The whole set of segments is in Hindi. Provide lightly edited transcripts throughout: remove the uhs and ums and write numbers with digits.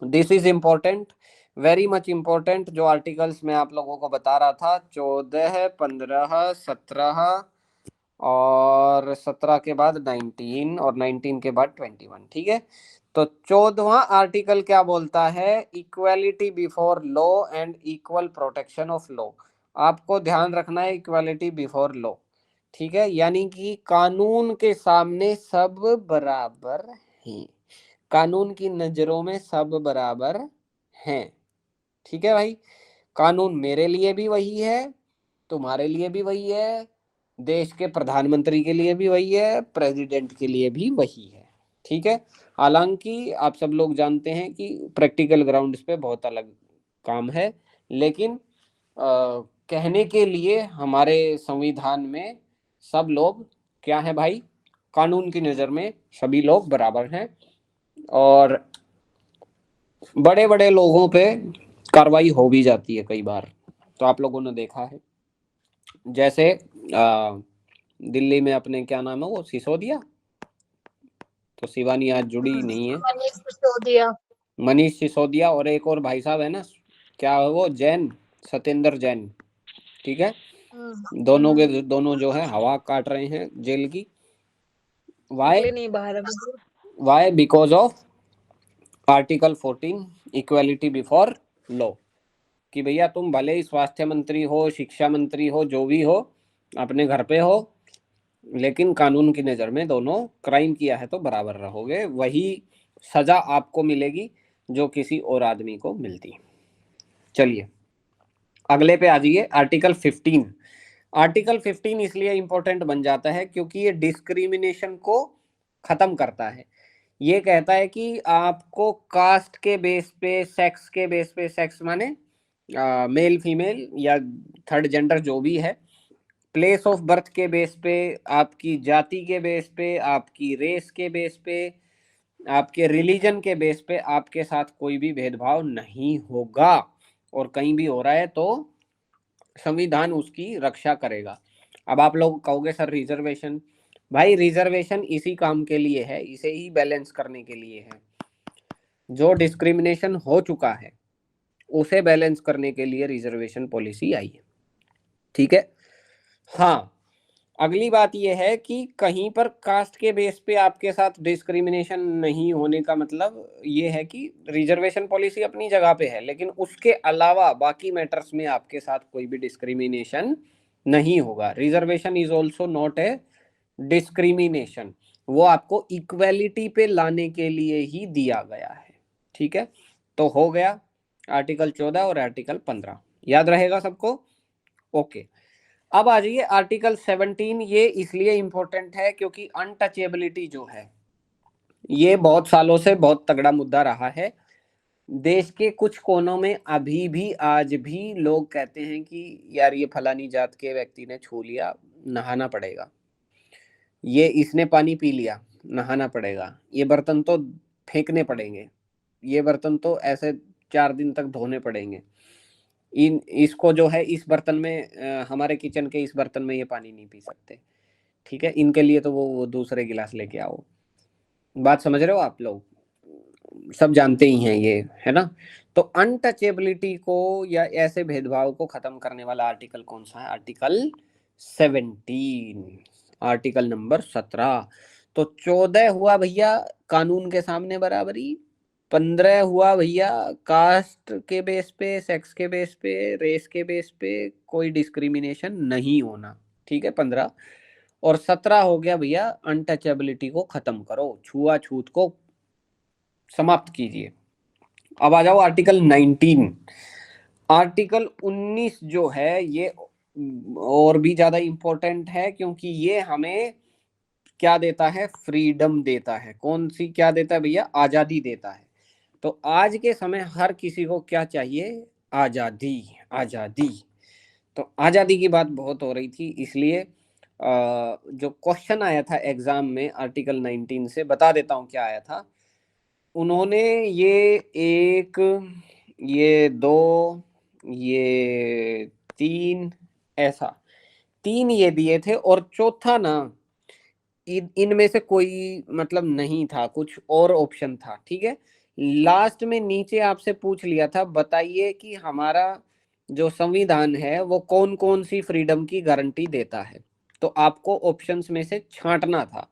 This is important, very much important. जो आर्टिकल्स मैं आप लोगों को बता रहा था, 14, 15, 17, और 17 के बाद 19, और 19 के बाद 21, ठीक है। तो 14वां आर्टिकल क्या बोलता है? Equality before law and equal protection of law. आपको ध्यान रखना है, इक्वालिटी बिफोर लॉ, ठीक है, यानी कि कानून के सामने सब बराबर हैं, कानून की नजरों में सब बराबर हैं, ठीक है भाई। कानून मेरे लिए भी वही है, तुम्हारे लिए भी वही है, देश के प्रधानमंत्री के लिए भी वही है, प्रेसिडेंट के लिए भी वही है, ठीक है। हालांकि आप सब लोग जानते हैं कि प्रैक्टिकल ग्राउंड्स पे बहुत अलग काम है, लेकिन कहने के लिए हमारे संविधान में सब लोग क्या है भाई? कानून की नजर में सभी लोग बराबर हैं, और बड़े बड़े लोगों पे कार्रवाई हो भी जाती है कई बार, तो आप लोगों ने देखा है। जैसे दिल्ली में अपने क्या नाम है वो, सिसोदिया, तो शिवानी आज जुड़ी नहीं है। मनीष सिसोदिया। मनीष सिसोदिया, और एक और भाई साहब है ना, क्या है वो, जैन, सत्येंद्र जैन, ठीक है। हम्म। दोनों के दोनों जो है हवा काट रहे हैं जेल की। वाई? निकले नहीं बाहर अभी। Why? Because of article 14, equality before law. कि भैया तुम भले ही स्वास्थ्य मंत्री हो, शिक्षा मंत्री हो, जो भी हो, अपने घर पे हो, लेकिन कानून की नजर में दोनों क्राइम किया है तो बराबर रहोगे, वही सजा आपको मिलेगी जो किसी और आदमी को मिलती। चलिए अगले पे आ जाइए, आर्टिकल 15। आर्टिकल 15 इसलिए इंपॉर्टेंट बन जाता है क्योंकि ये डिस्क्रिमिनेशन को खत्म करता है। ये कहता है कि आपको कास्ट के बेस पे, सेक्स के बेस पे, सेक्स माने मेल फीमेल या थर्ड जेंडर जो भी है, प्लेस ऑफ बर्थ के बेस पे, आपकी जाति के बेस पे, आपकी रेस के बेस पे, आपके रिलीजन के बेस पे आपके साथ कोई भी भेदभाव नहीं होगा, और कहीं भी हो रहा है तो संविधान उसकी रक्षा करेगा। अब आप लोग कहोगे सर रिजर्वेशन, भाई रिजर्वेशन इसी काम के लिए है, इसे ही बैलेंस करने के लिए है। जो डिस्क्रिमिनेशन हो चुका है उसे बैलेंस करने के लिए रिजर्वेशन पॉलिसी आई है, ठीक है। हाँ, अगली बात यह है कि कहीं पर कास्ट के बेस पे आपके साथ डिस्क्रिमिनेशन नहीं होने का मतलब ये है कि रिजर्वेशन पॉलिसी अपनी जगह पे है, लेकिन उसके अलावा बाकी मैटर्स में आपके साथ कोई भी डिस्क्रिमिनेशन नहीं होगा। Reservation is also not a discrimination, वो आपको इक्वेलिटी पे लाने के लिए ही दिया गया है, ठीक है। तो हो गया आर्टिकल 14 और आर्टिकल 15, याद रहेगा सबको? ओके। अब आ जाइए आर्टिकल 17। ये इसलिए इंपॉर्टेंट है क्योंकि अनटचेबिलिटी जो है ये बहुत सालों से बहुत तगड़ा मुद्दा रहा है। देश के कुछ कोनों में अभी भी आज भी लोग कहते हैं कि यार ये फलानी जात के व्यक्ति ने छू लिया, नहाना पड़ेगा, ये इसने पानी पी लिया, नहाना पड़ेगा, ये बर्तन तो फेंकने पड़ेंगे, ये बर्तन तो ऐसे 4 दिन तक धोने पड़ेंगे, इन इसको जो है इस बर्तन में हमारे किचन के इस बर्तन में ये पानी नहीं पी सकते, ठीक है, इनके लिए तो वो दूसरे गिलास लेके आओ। बात समझ रहे हो आप लोग? सब जानते ही हैं ये, है ना। तो अनटचेबिलिटी को या ऐसे भेदभाव को खत्म करने वाला आर्टिकल कौन सा है? Article 17, article number 17। तो 14 हुआ भैया कानून के सामने बराबरी, 15 हुआ भैया कास्ट के बेस पे, सेक्स के बेस पे, रेस के बेस पे कोई डिस्क्रिमिनेशन नहीं होना, ठीक है, 15। और 17 हो गया भैया अनटचेबिलिटी को खत्म करो, छुआछूत को समाप्त कीजिए। अब आ जाओ आर्टिकल 19। आर्टिकल 19 जो है ये और भी ज्यादा इंपॉर्टेंट है क्योंकि ये हमें क्या देता है? फ्रीडम देता है। कौन सी क्या देता है भैया? आजादी देता है। तो आज के समय हर किसी को क्या चाहिए? आजादी, आजादी। तो आजादी की बात बहुत हो रही थी, इसलिए जो क्वेश्चन आया था एग्जाम में आर्टिकल 19 से, बता देता हूँ क्या आया था। उन्होंने ये एक, ये दो, ये तीन, ऐसा तीन ये दिए थे, और चौथा ना इनमें से कोई मतलब नहीं था, कुछ और ऑप्शन था, ठीक है। लास्ट में नीचे आपसे पूछ लिया था, बताइए कि हमारा जो संविधान है वो कौन कौन सी फ्रीडम की गारंटी देता है। तो आपको ऑप्शंस में से छांटना था,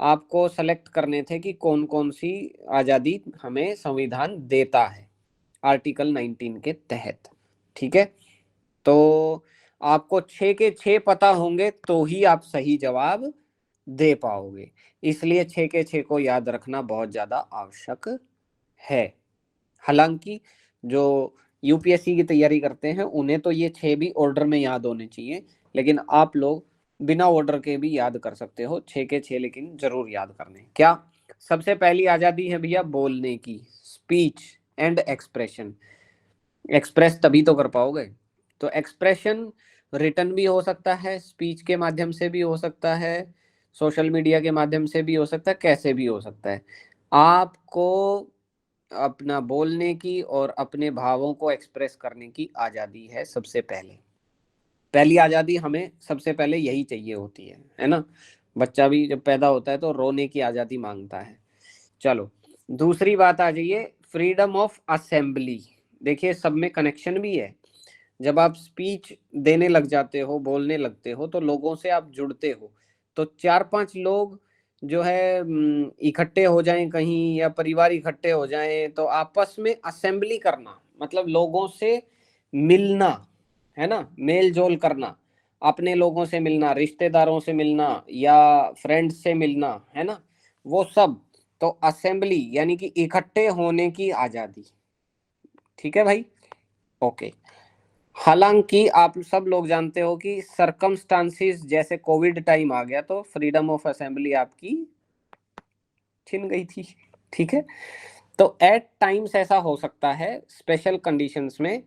आपको सेलेक्ट करने थे कि कौन कौन सी आजादी हमें संविधान देता है आर्टिकल 19 के तहत। ठीक है, तो आपको 6 के 6 पता होंगे तो ही आप सही जवाब दे पाओगे, इसलिए 6 के 6 को याद रखना बहुत ज्यादा आवश्यक है। हालांकि जो यूपीएससी की तैयारी करते हैं उन्हें तो ये 6 भी ऑर्डर में याद होने चाहिए, लेकिन आप लोग बिना ऑर्डर के भी याद कर सकते हो 6 के 6, लेकिन जरूर याद करने। क्या सबसे पहली आजादी है भैया बोलने की, स्पीच एंड एक्सप्रेशन। एक्सप्रेस तभी तो कर पाओगे। तो एक्सप्रेशन रिटन भी हो सकता है, स्पीच के माध्यम से भी हो सकता है, सोशल मीडिया के माध्यम से भी हो सकता है, कैसे भी हो सकता है। आपको अपना बोलने की और अपने भावों को एक्सप्रेस करने की आजादी है सबसे पहले। पहली आजादी हमें सबसे पहले यही चाहिए होती है ना। बच्चा भी जब पैदा होता है तो रोने की आजादी मांगता है। चलो दूसरी बात आ जाइए, फ्रीडम ऑफ असेंबली। देखिए सब में कनेक्शन भी है। जब आप स्पीच देने लग जाते हो, बोलने लगते हो, तो लोगों से आप जुड़ते हो। तो 4-5 लोग जो है इकट्ठे हो जाएं कहीं, या परिवार इकट्ठे हो जाएं, तो आपस में असेंबली करना मतलब लोगों से मिलना, है ना, मेल जोल करना, अपने लोगों से मिलना, रिश्तेदारों से मिलना या फ्रेंड्स से मिलना, है ना, वो सब। तो असेंबली यानी कि इकट्ठे होने की आजादी। ठीक है भाई, ओके। हालांकि आप सब लोग जानते हो कि सरकमस्टांसिस जैसे कोविड टाइम आ गया तो फ्रीडम ऑफ असेंबली आपकी छिन गई थी। ठीक है, तो एट टाइम्स ऐसा हो सकता है स्पेशल कंडीशंस में,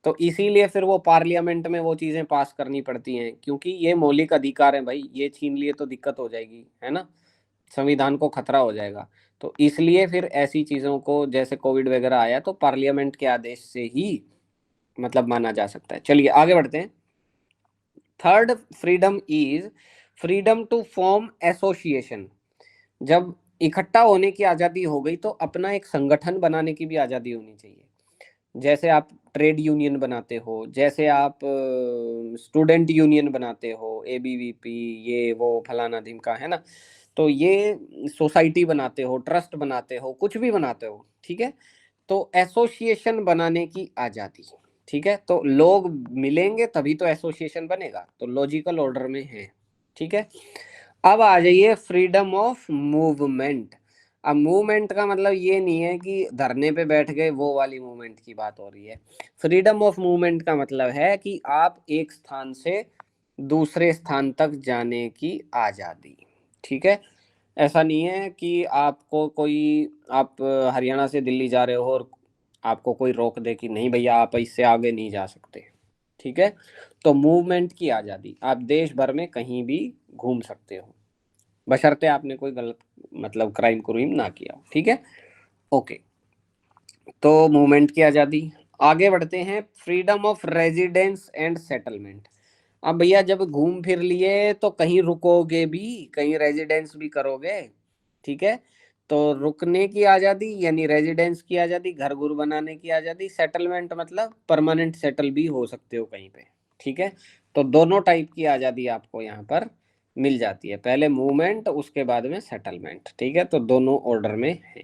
तो इसीलिए फिर वो पार्लियामेंट में वो चीजें पास करनी पड़ती हैं, क्योंकि ये मौलिक अधिकार है भाई, ये छीन लिए तो दिक्कत हो जाएगी, है ना, संविधान को खतरा हो जाएगा। तो इसलिए फिर ऐसी चीजों को जैसे कोविड वगैरह आया तो पार्लियामेंट के आदेश से ही मतलब माना जा सकता है। चलिए आगे बढ़ते हैं। Third freedom is freedom to form association. जब इकट्ठा होने की आजादी हो गई तो अपना एक संगठन बनाने की भी आजादी होनी चाहिए। जैसे आप ट्रेड यूनियन बनाते हो, जैसे आप स्टूडेंट यूनियन बनाते हो, एबीवीपी, ये वो फलाना ढिमका, है ना, तो ये सोसाइटी बनाते हो, ट्रस्ट बनाते हो, कुछ भी बनाते हो, ठीक है, तो एसोसिएशन बनाने की आजादी। ठीक है, तो लोग मिलेंगे तभी तो एसोसिएशन बनेगा, तो लॉजिकल ऑर्डर में है। ठीक है, अब आ जाइए फ्रीडम ऑफ मूवमेंट। अब मूवमेंट का मतलब ये नहीं है कि धरने पे बैठ गए, वो वाली मूवमेंट की बात हो रही है। फ्रीडम ऑफ मूवमेंट का मतलब है कि आप एक स्थान से दूसरे स्थान तक जाने की आजादी। ठीक है, ऐसा नहीं है कि आपको कोई, आप हरियाणा से दिल्ली जा रहे हो और आपको कोई रोक दे कि नहीं भैया आप इससे आगे नहीं जा सकते। ठीक है, तो मूवमेंट की आजादी, आप देश भर में कहीं भी घूम सकते हो, बशर्ते आपने कोई गलत मतलब क्राइम क्रूइम ना किया हो। ठीक है, ओके, तो मूवमेंट की आजादी। आगे बढ़ते हैं, freedom of residence and settlement. अब भैया जब घूम फिर लिए तो कहीं रुकोगे भी, कहीं रेजिडेंस भी करोगे। ठीक है, तो रुकने की आजादी यानी रेजिडेंस की आजादी, घर गुर बनाने की आजादी, सेटलमेंट मतलब परमानेंट सेटल भी हो सकते हो कहीं पे। ठीक है, तो दोनों टाइप की आजादी आपको यहाँ पर मिल जाती है, पहले मूवमेंट उसके बाद में सेटलमेंट। ठीक है, तो दोनों ऑर्डर में है,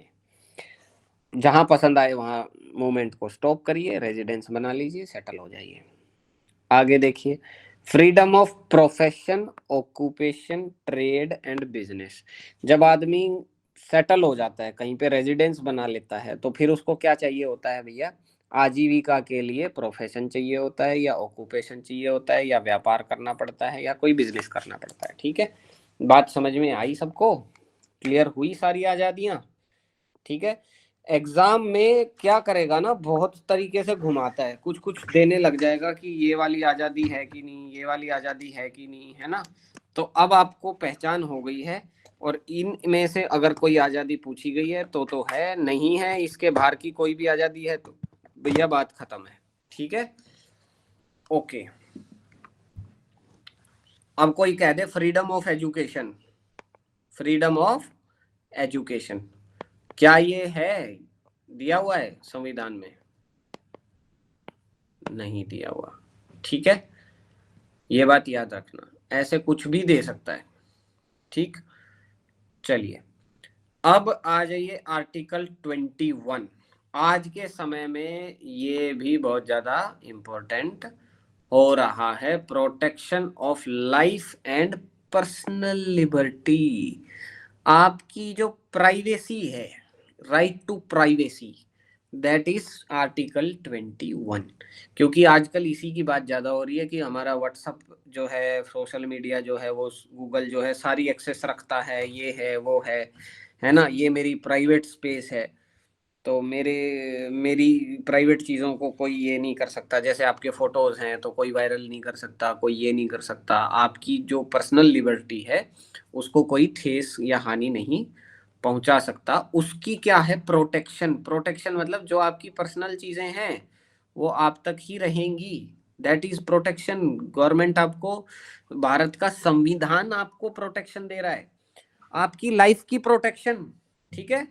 जहां पसंद आए वहां मूवमेंट को स्टॉप करिए, रेजिडेंस बना लीजिए, सेटल हो जाइए। आगे देखिए, freedom of profession, occupation, trade and business. जब आदमी सेटल हो जाता है कहीं पे, रेजिडेंस बना लेता है, तो फिर उसको क्या चाहिए होता है भैया, आजीविका के लिए प्रोफेशन चाहिए होता है, या ऑक्यूपेशन चाहिए होता है, या व्यापार करना पड़ता है, या कोई बिजनेस करना पड़ता है। ठीक है, बात समझ में आई सबको, क्लियर हुई सारी आजादियां। ठीक है, एग्जाम में क्या करेगा ना, बहुत तरीके से घुमाता है, कुछ कुछ देने लग जाएगा कि ये वाली आजादी है कि नहीं, ये वाली आजादी है कि नहीं, है ना। तो अब आपको पहचान हो गई है, और इन में से अगर कोई आजादी पूछी गई है तो है, नहीं है इसके बाहर की कोई भी आजादी है तो भैया बात खत्म है। ठीक है, ओके। अब कोई कह दे freedom of education, freedom of education क्या ये है, दिया हुआ है संविधान में? नहीं दिया हुआ। ठीक है, ये बात याद रखना, ऐसे कुछ भी दे सकता है। ठीक, चलिए अब आ जाइए आर्टिकल 21। आज के समय में ये भी बहुत ज्यादा इम्पोर्टेंट हो रहा है, protection of life and personal liberty. आपकी जो प्राइवेसी है, right to privacy, that is article 21। क्योंकि आजकल इसी की बात ज्यादा हो रही है कि हमारा व्हाट्सअप जो है, सोशल मीडिया जो है, वो गूगल जो है सारी एक्सेस रखता है, ये है वो है ना, ये मेरी प्राइवेट स्पेस है। तो मेरी प्राइवेट चीज़ों को कोई ये नहीं कर सकता, जैसे आपके फोटोज हैं तो कोई वायरल नहीं कर सकता, कोई ये नहीं कर सकता। आपकी जो पर्सनल लिबर्टी है उसको कोई ठेस या हानि नहीं पहुंचा सकता। उसकी क्या है, प्रोटेक्शन। प्रोटेक्शन मतलब जो आपकी पर्सनल चीजें हैं वो आप तक ही रहेंगी, दैट इज प्रोटेक्शन। गवर्नमेंट आपको, भारत का संविधान आपको प्रोटेक्शन दे रहा है, आपकी लाइफ की प्रोटेक्शन। ठीक है,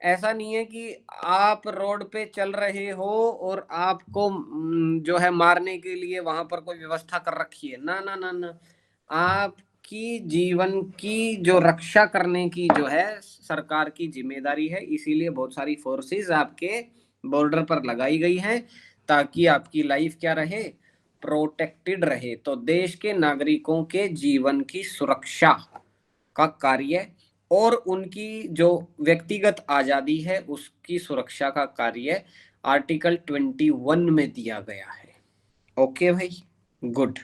ऐसा नहीं है कि आप रोड पे चल रहे हो और आपको जो है मारने के लिए वहां पर कोई व्यवस्था कर रखी है। ना ना ना ना, आपकी जीवन की जो रक्षा करने की जो है सरकार की जिम्मेदारी है, इसीलिए बहुत सारी फोर्सेस आपके बॉर्डर पर लगाई गई हैं ताकि आपकी लाइफ क्या रहे, प्रोटेक्टेड रहे। तो देश के नागरिकों के जीवन की सुरक्षा का कार्य और उनकी जो व्यक्तिगत आजादी है उसकी सुरक्षा का कार्य आर्टिकल 21 में दिया गया है। ओके भाई, गुड।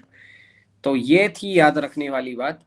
तो ये थी याद रखने वाली बात।